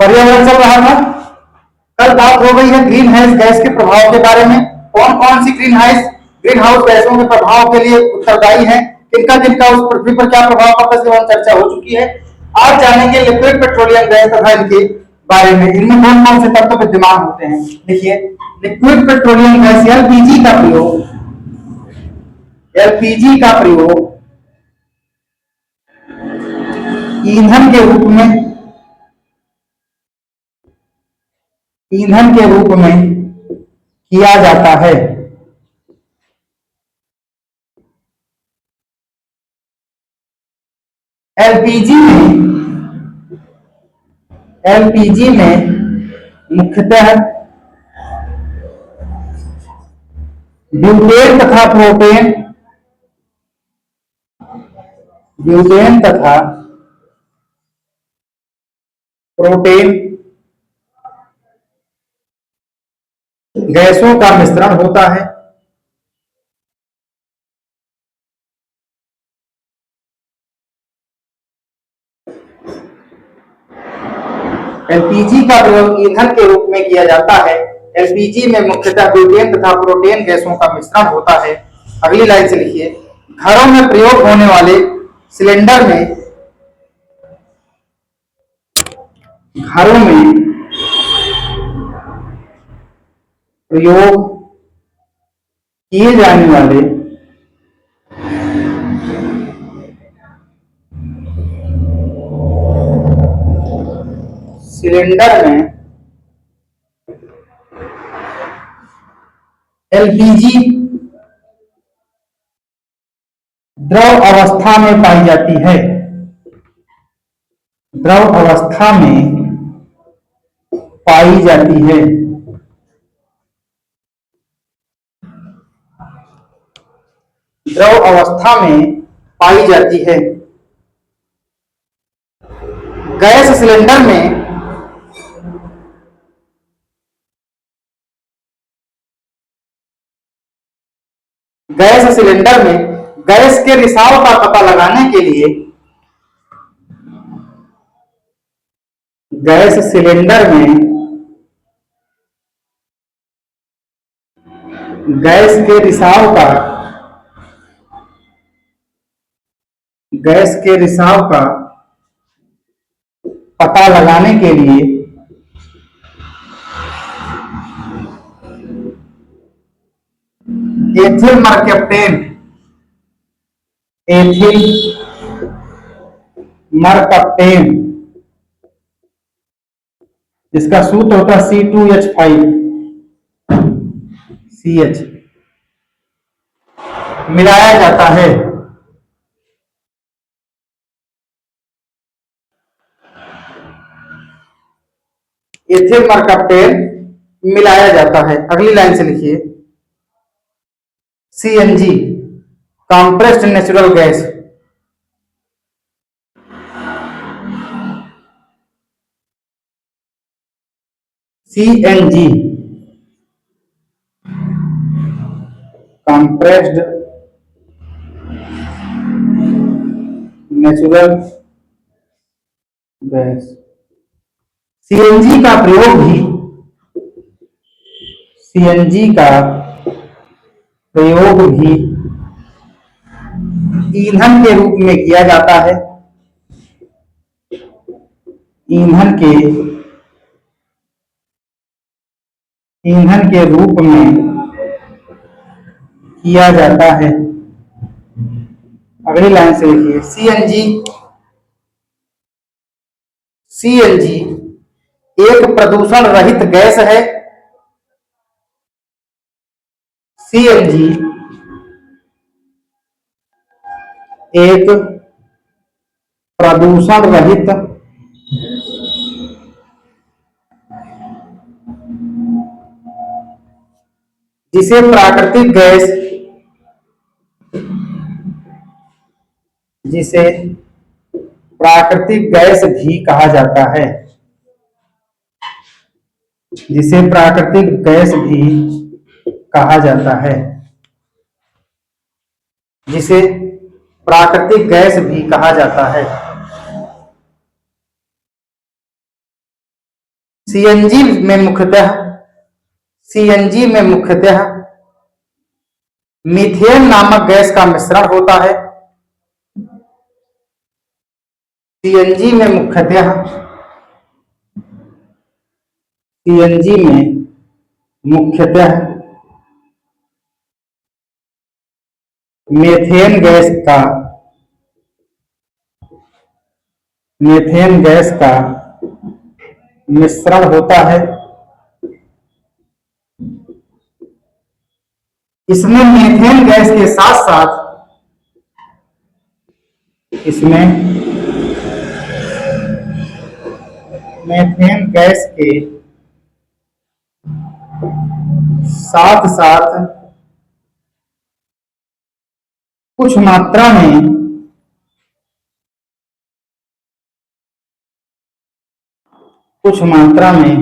पर्यावरण चल रहा था। कल बात हो गई है ग्रीन हाउस गैस के प्रभाव के बारे में। कौन कौन सी ग्रीन हाउस गैसों के प्रभाव के लिए उत्तरदायी है, किनका उस पृथ्वी पर क्या प्रभाव पड़ता है, इसके चर्चा हो चुकी है। आज जानेंगे लिक्विड पेट्रोलियम गैस तथा इनके बारे में, इनमें कौन कौन से तत्व विद्यमान होते हैं। देखिए, लिक्विड पेट्रोलियम गैस एलपीजी का प्रयोग ईंधन के रूप में किया जाता है। एलपीजी में मुख्यतः ब्यूटेन तथा प्रोपेन गैसों का मिश्रण होता है। एलपीजी का प्रयोग ईंधन के रूप में किया जाता है। एलपीजी में मुख्यतः ब्यूटेन तथा प्रोपेन गैसों का मिश्रण होता है। अगली लाइन से लिखिए, घरों में प्रयोग होने वाले सिलेंडर में प्रयोग किए जाने वाले सिलेंडर में एलपीजी द्रव अवस्था में पाई जाती है। द्रव अवस्था में पाई जाती है। द्रव अवस्था में पाई जाती है। गैस सिलेंडर में गैस के रिसाव का पता लगाने के लिए गैस सिलेंडर में गैस के रिसाव का पता लगाने के लिए एथिल मरकप्टेन, जिसका सूत्र होता है C2H5CH, मिलाया जाता है। एथिल मरकप्टेन मिलाया जाता है। अगली लाइन से लिखिए, CNG compressed natural gas, CNG compressed natural gas. CNG का प्रयोग भी ईंधन के रूप में किया जाता है। ईंधन के रूप में किया जाता है। अगली लाइन से लिखिए, सीएनजी एक प्रदूषण रहित गैस है। सीएनजी एक प्रदूषण रहित जिसे प्राकृतिक गैस भी कहा जाता है। जिसे प्राकृतिक गैस भी कहा जाता है। जिसे प्राकृतिक गैस भी कहा जाता है। सीएनजी में मुख्यतः सीएनजी में मुख्यतः मीथेन नामक गैस का मिश्रण होता है। सीएनजी में मुख्यतः सीएनजी में मुख्यतः मीथेन गैस का मिश्रण होता है। इसमें मीथेन गैस के साथ साथ इसमें मीथेन गैस के साथ साथ कुछ मात्रा में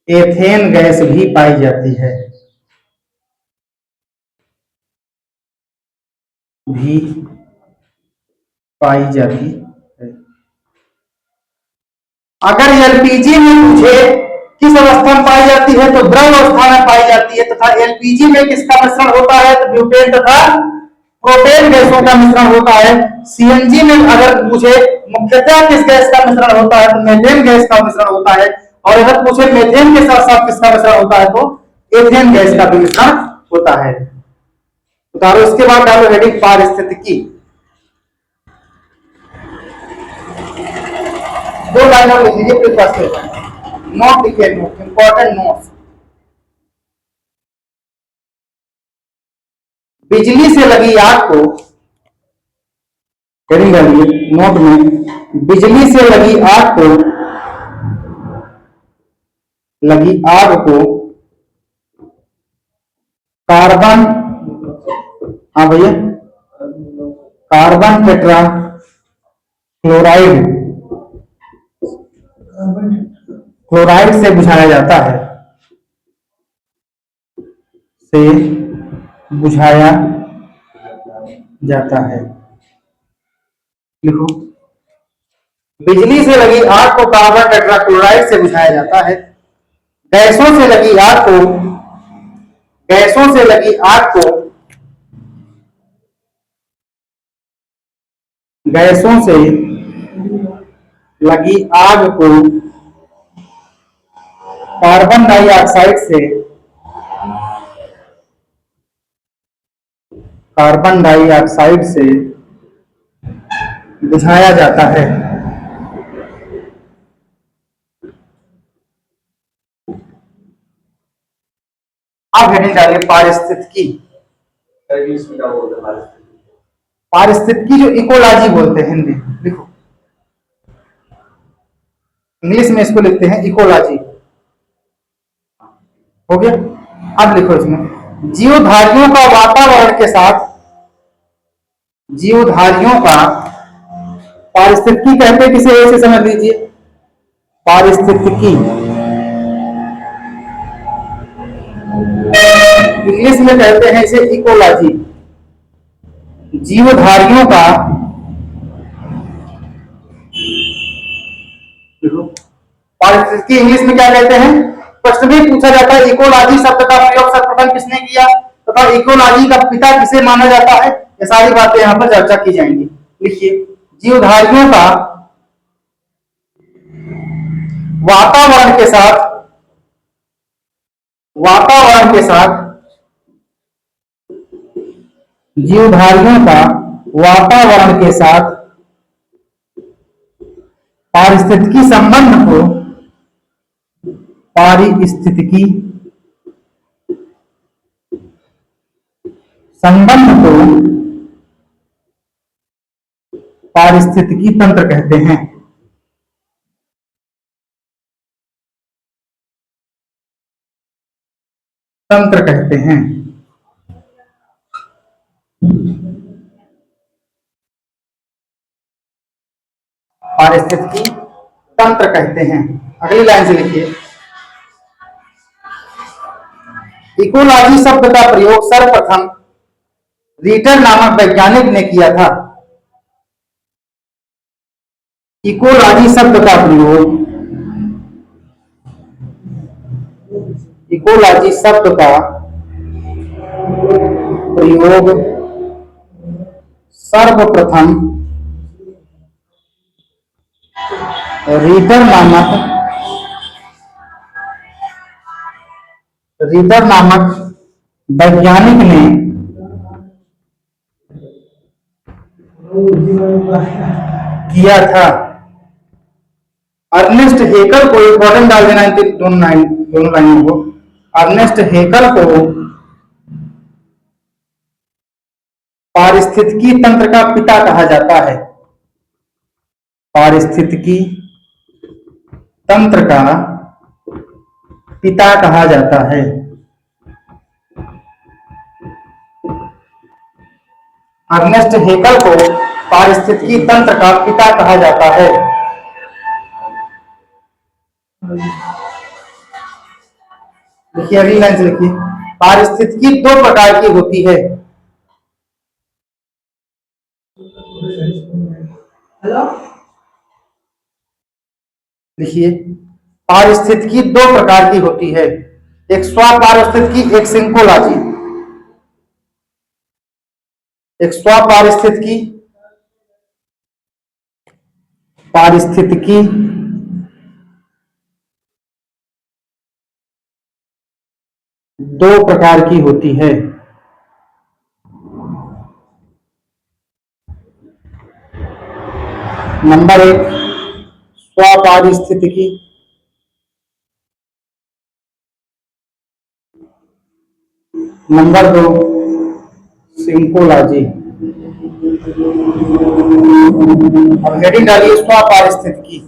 एथेन गैस भी पाई जाती है। अगर एलपीजी में पूछे किस अवस्था में पाई जाती है तो द्रव अवस्था में पाई जाती है, तथा एलपीजी में किसका मिश्रण होता है तो ब्यूटेन तथा प्रोपेन गैसों का मिश्रण होता है। सीएनजी में अगर पूछे मुख्यतः किस गैस का मिश्रण होता है तो मीथेन गैस का मिश्रण होता है, और अगर पूछे मीथेन के साथ साथ किसका मिश्रण होता है तो एथेन गैस का भी मिश्रण होता है। उतारो इसके बाद डालो हेडिंग पारिस्थितिकी। दो लाइनों लिख लीजिए फिर नोट लिखिए, इंपॉर्टेंट नोट्स। बिजली से लगी आग को, हेडिंग डालिए नोट में, बिजली से लगी आग को कार्बन, हाँ भैया, कार्बन टेट्रा क्लोराइड से बुझाया जाता है। लिखो, बिजली से लगी आग को कार्बन टेट्रा क्लोराइड से बुझाया जाता है। गैसों से लगी आग को कार्बन डाइऑक्साइड से बुझाया जाता है। अब हेडिंग डालिए पारिस्थितिकी। पारिस्थितिकी जो इकोलॉजी बोलते हैं हिंदी, लिखो, इंग्लिश में इसको लिखते हैं इकोलॉजी। हो गया। अब लिखो इसमें, जीवधारियों का वातावरण के साथ, जीवधारियों का, पारिस्थितिकी कहते हैं किसे, ऐसे समझ लीजिए, पारिस्थितिकी इंग्लिश में कहते हैं इसे इकोलॉजी। जीवधारियों का, पारिस्थितिकी इंग्लिश में क्या कहते हैं, प्रश्न भी पूछा जाता है। इकोलॉजी शब्द का प्रयोग सर्वप्रथम किसने किया तथा इकोलॉजी का पिता किसे माना जाता है, ये सारी बातें यहां पर चर्चा की जाएंगी। लिखिए, जीवधारियों का वातावरण के साथ जीवधारियों का वातावरण के साथ पारिस्थितिकी संबंध को पारिस्थितिकी तंत्र कहते हैं। पारिस्थितिकी तंत्र कहते हैं। अगली लाइन से लिखिए, इकोलॉजी शब्द का प्रयोग सर्वप्रथम रीटर नामक वैज्ञानिक ने किया था। इकोलॉजी शब्द का प्रयोग इकोलॉजी शब्द का प्रयोग सर्वप्रथम रीटर नामक वैज्ञानिक ने किया था। अर्नेस्ट हेकल को, इंपॉर्टेंट डाल देना दोनों लाइनों को। अर्नेस्ट हेकल को पारिस्थितिकी तंत्र का पिता कहा जाता है। पारिस्थितिकी तंत्र का पिता कहा जाता है। अर्नेस्ट हेकल को पारिस्थितिकी तंत्र का पिता कहा जाता है। देखिए अगली लाइन से लिखिए, पारिस्थितिकी दो प्रकार की होती है। लिखिए, पारिस्थितिकी दो प्रकार की होती है, एक स्वपारिस्थितिकी, एक सिंकोलॉजी। एक स्वपारिस्थितिकी, पारिस्थितिकी दो प्रकार की होती है। नंबर एक स्वपारिस्थितिकी, नंबर दो सिंकोलॉजी। अब हेडिंग डालिए स्वपारिस्थितिकी।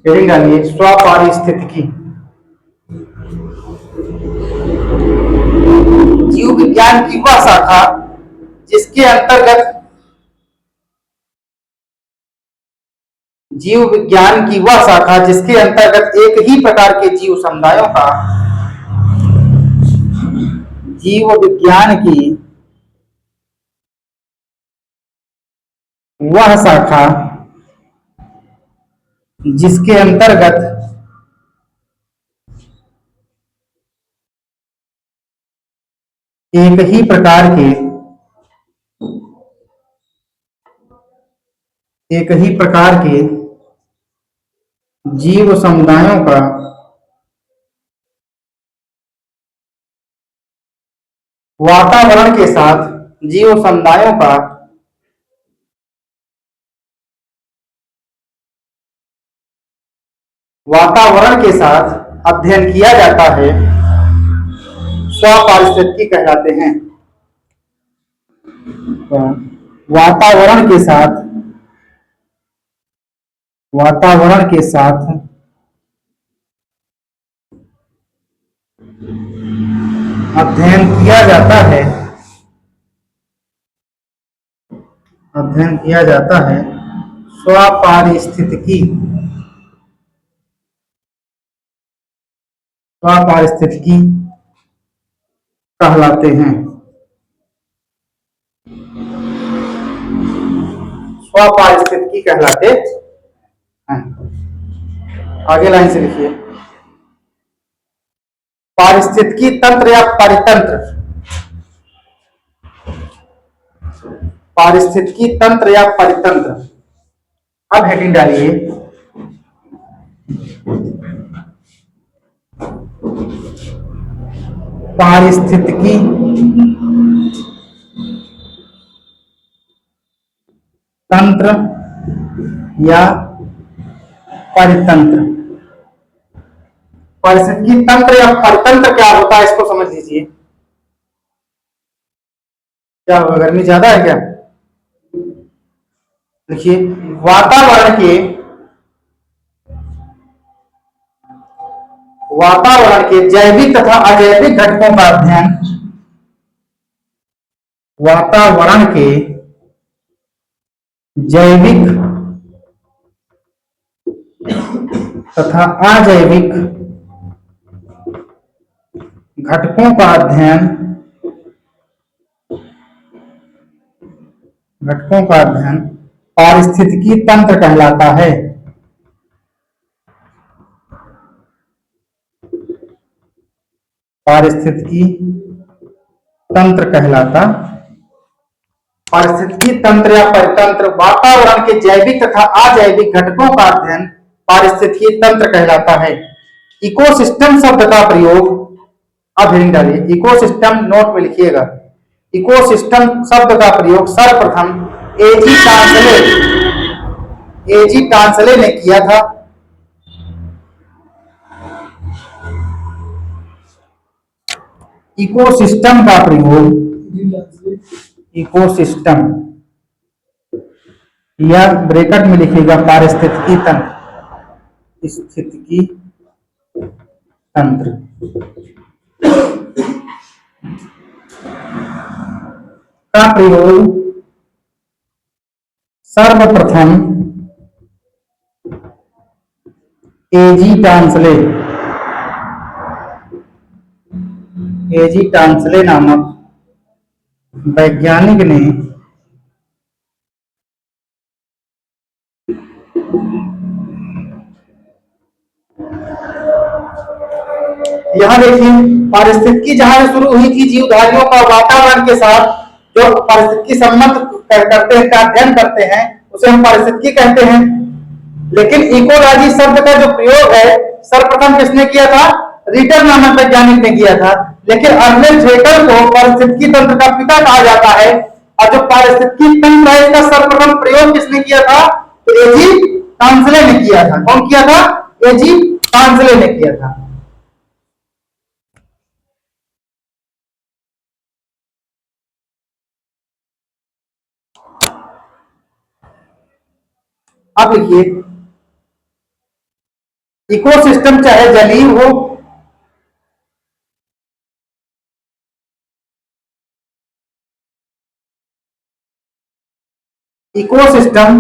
हेडिंग डालिए स्वपारिस्थितिकी। जीव विज्ञान की वह शाखा जिसके अंतर्गत जीव विज्ञान की वह शाखा जिसके अंतर्गत एक ही प्रकार के जीव समुदायों का, जीव विज्ञान की वह शाखा जिसके अंतर्गत एक ही प्रकार के जीव समुदायों का वातावरण के साथ जीव समुदायों का वातावरण के साथ अध्ययन किया जाता है, स्वपारिस्थितिकी कहलाते हैं। वातावरण के साथ अध्ययन किया जाता है स्वपारिस्थितिकी कहलाते हैं। स्वपारिस्थितिकी कहलाते हैं। आगे लाइन से लिखिए, पारिस्थितिकी तंत्र या परितंत्र। पारिस्थितिकी तंत्र या परितंत्र। अब हेडिंग डालिए, पारिस्थितिकी तंत्र या परितंत्र। पारिस्थितिकी तंत्र या परितंत्र क्या होता है, इसको समझ लीजिए। क्या होगा, गर्मी ज्यादा है क्या? देखिए, वातावरण के जैविक तथा अजैविक घटकों का अध्ययन, वातावरण के जैविक तथा अजैविक घटकों का अध्ययन पारिस्थितिकी तंत्र कहलाता है। पारिस्थितिकी तंत्र कहलाता। पारिस्थितिकी तंत्र या परितंत्र वातावरण के जैविक तथा अजैविक घटकों का अध्ययन पारिस्थितिकी तंत्र कहलाता है। इकोसिस्टम शब्द का प्रयोग, अब हेडिंग डालिए, इकोसिस्टम नोट में लिखिएगा। इकोसिस्टम शब्द का प्रयोग सर्वप्रथम एजी टांसले ने किया था। इकोसिस्टम का प्रयोग, इकोसिस्टम या ब्रैकेट में लिखिएगा पारिस्थितिकी तंत्र, स्थितिकी तंत्र का प्रयोग सर्वप्रथम एजी टांसले नामक वैज्ञानिक ने यहां देखिए पारिस्थितिकी जहां से शुरू हुई थी, जीवधारियों का वातावरण के साथ जो पारिस्थितिकी संबंध करते हैं, का अध्ययन करते हैं, उसे हम पारिस्थितिकी कहते हैं। लेकिन इकोलॉजी शब्द का जो प्रयोग है सर्वप्रथम किसने किया था? रीटर नामक वैज्ञानिक ने किया था। लेकिन अर्नेस्ट हेक्सल को पारिस्थितिकी तंत्र का पिता कहा जाता है। और जो पारिस्थितिकी तंत्र है इसका सर्वप्रथम प्रयोग किसने किया था? तो एजी टांसले ने किया था। कौन किया था? एजी टांसले ने किया था। अब लिखिए, इकोसिस्टम चाहे जलीय हो इकोसिस्टम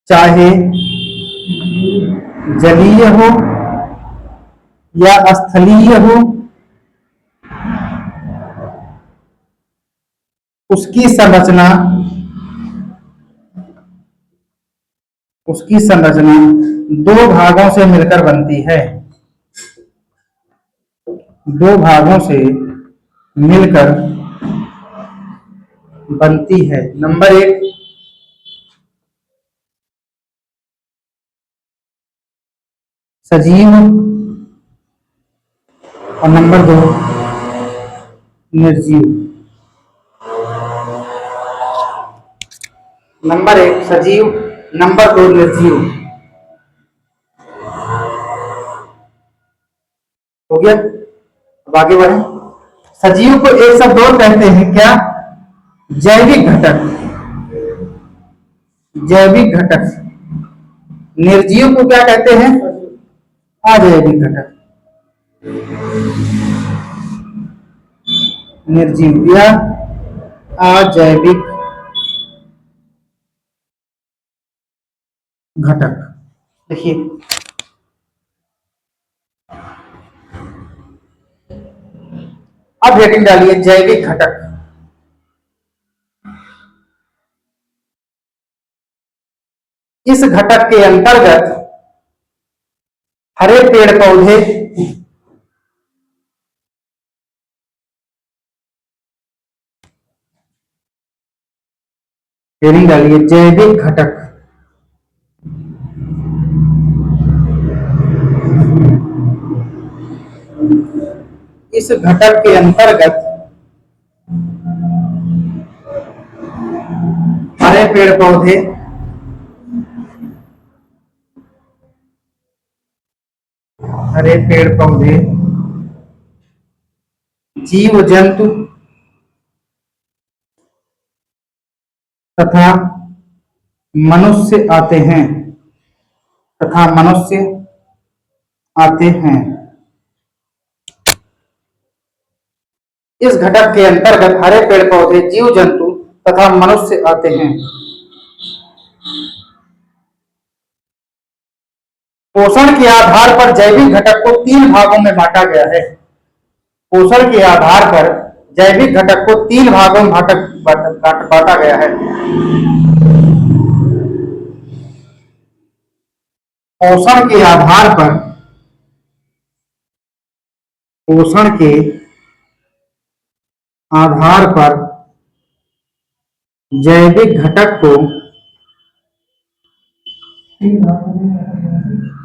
चाहे जलीय हो या स्थलीय हो, उसकी संरचना दो भागों से मिलकर बनती है। दो भागों से मिलकर बनती है। नंबर एक, सजीव, और नंबर दो, निर्जीव। नंबर एक सजीव, नंबर दो निर्जीव। हो गया? अब आगे बढ़े। सजीव को एक शब्द और कहते हैं, क्या? जैविक घटक। जैविक घटक। निर्जीव को क्या कहते हैं? अजैविक घटक। निर्जीव या अजैविक घटक। देखिए, अब हेडिंग डालिए जैविक घटक। इस घटक के अंतर्गत हरे पेड़ पौधे, हेडिंग डालिए जैविक घटक। इस घटक के अंतर्गत हरे पेड़ पौधे, हरे पेड़ पौधे, जीव जंतु तथा मनुष्य आते हैं, तथा मनुष्य आते हैं। इस घटक के अंतर्गत हरे पेड़ पौधे, जीव जंतु तथा मनुष्य आते हैं। पोषण के आधार पर जैविक घटक को 3 भागों में बांटा गया है। पोषण के आधार पर जैविक घटक को 3 भागों में बांटा गया है। पोषण के आधार पर जैविक घटक को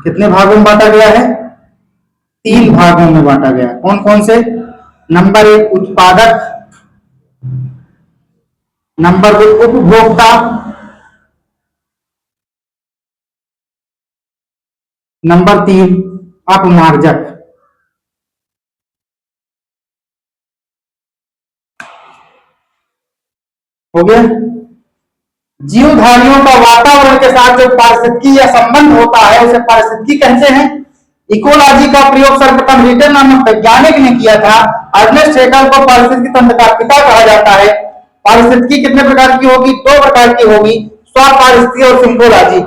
कितने भागों में बांटा गया है? 3 भागों में बांटा गया है। कौन कौन से? नंबर 1 उत्पादक, नंबर 2 उपभोक्ता, नंबर 3 अपमार्जक। हो गया। जीवधारियों का वातावरण के साथ जो पारिस्थितिकी या संबंध होता है उसे पारिस्थितिकी कहते हैं। इकोलॉजी का प्रयोग सर्वप्रथम रिटर नामक वैज्ञानिक ने किया था। अर्नेस्ट हेकल को पारिस्थितिकी तंत्र का पिता कहा जाता है। पारिस्थितिकी कितने प्रकार की होगी? 2 प्रकार की होगी, स्वपारिस्थितिकी और सिंकोलॉजी।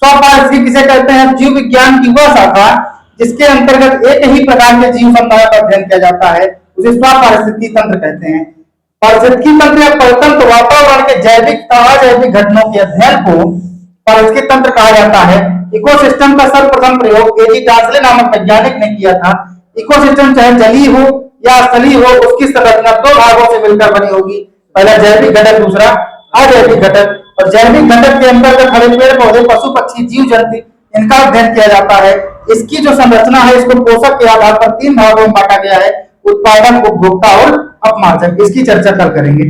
स्वपारिस्थितिकी किसे कहते हैं? जीव विज्ञान की वह शाखा जिसके अंतर्गत एक ही प्रकार के जीव समुदाय का अध्ययन किया जाता है, उसे स्वपारिस्थितिकी तंत्र कहते हैं। पारिस्थितिकी तंत्र या परतंत्र वातावरण के जैविक तथा अजैविक घटनों के अध्ययन को पारिस्थितिकी तंत्र कहा जाता है। इकोसिस्टम का सर्वप्रथम प्रयोग एजी डार्सले नामक वैज्ञानिक ने किया था। इकोसिस्टम चाहे जलीय हो या स्थलीय हो, उसकी संरचना 2 भागों से मिलकर बनी होगी। पहला जैविक घटक, दूसरा अजैविक घटक। और जैविक घटक के अंतर्गत हरे पेड़ पौधे, पशु पक्षी, जीव जंतु, इनका अध्ययन किया जाता है। इसकी जो संरचना है इसको पोषक के आधार पर 3 भागों में बांटा गया है, उत्पादक, उपभोक्ता और अपमार्जक। इसकी चर्चा कल करेंगे।